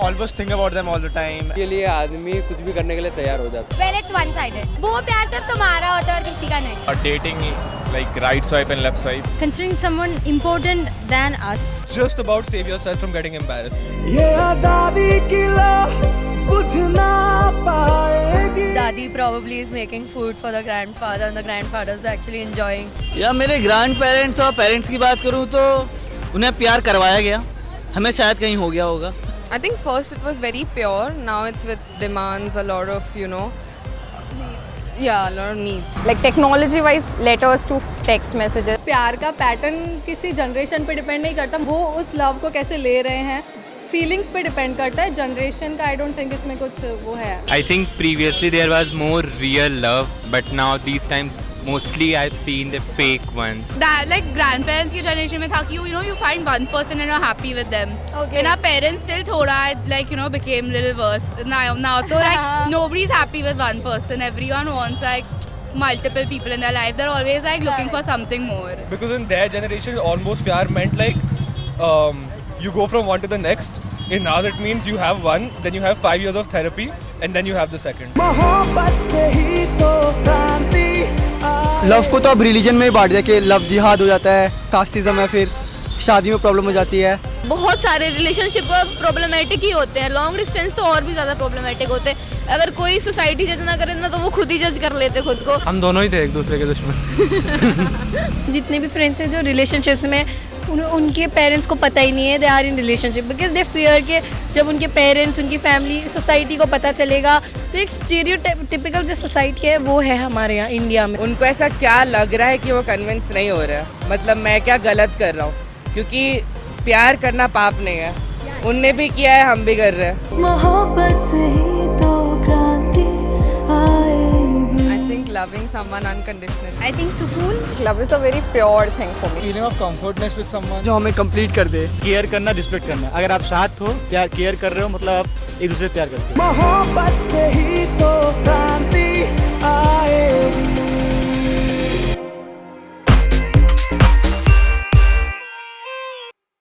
almost think about them all the time. के लिए आदमी कुछ भी करने के लिए तैयार हो जाता है। When it's one-sided. वो प्यार सिर्फ तुम्हारा होता है और किसी का नहीं। Dating like right swipe and left swipe. Considering someone important than us. Just about save yourself from getting embarrassed. ये आजादी की लौ बुझ ना पाएगी। Daddy probably is making food for the grandfather and the grandfather is actually enjoying. या मेरे grand parents और parents की बात करूँ तो उन्हें प्यार करवाया गया, हमें शायद कहीं हो गया होगा। I think first it was very pure, now it's with demands, a lot of, a lot of needs. Like technology wise, letters to text messages. प्यार का पैटर्न किसी जनरेशन पे डिपेंड नहीं करता, वो उस लव को कैसे ले रहे हैं फीलिंग्स पे डिपेंड करता है। जनरेशन का आई डोंट थिंक इसमें कुछ वो है। I think previously there was more real love, but now these times mostly I've seen the fake ones. That like grandparents की generation में था कि you find one person and you're happy with them. Okay. And our parents still थोड़ा like became little worse. Now तो like nobody's happy with one person. Everyone wants like multiple people in their life. They're always like looking for something more. Because in their generation, almost pyar meant like you go from one to the next. In ours, it means you have one, then you have 5 years of therapy, and then you have the second. मोहब्बत से ही तो क्रांति love को तो अब religion में ही बांट दिया कि लव जिहाद हो जाता है, कास्टिज्म है, फिर शादी में प्रॉब्लम हो जाती है। बहुत सारे रिलेशनशिप प्रॉब्लमेटिक ही होते हैं, लॉन्ग डिस्टेंस तो और भी ज़्यादा प्रॉब्लमेटिक होते हैं। अगर कोई सोसाइटी जज ना करे ना तो वो खुद ही जज कर लेते खुद को। हम दोनों ही थे एक दूसरे के दुश्मन। जितने भी फ्रेंड्स हैं जो रिलेशनशिप्स में उनके पेरेंट्स को पता ही नहीं है they are in relationship because they fear के जब उनके पेरेंट्स उनकी फैमिली सोसाइटी को पता चलेगा तो एक स्टीरियोटिपिकल जो सोसाइटी है वो है हमारे यहाँ इंडिया में। उनको ऐसा क्या लग रहा है कि वो कन्विंस नहीं हो रहा है, मतलब मैं क्या गलत कर रहा हूँ, क्योंकि प्यार करना पाप नहीं है, उनने भी किया है हम भी कर रहे हैं। मोहब्बत से ही तो क्रांति आएगी। I think loving someone unconditionally. I think सुकून। Love is a very pure thing for me. Feeling of comfortness with someone. जो हमें कंप्लीट कर दे। केयर करना, रिस्पेक्ट करना। अगर आप साथ हो, प्यार केयर कर रहे हो मतलब आप एक दूसरे से प्यार करते हो। मोहब्बत से ही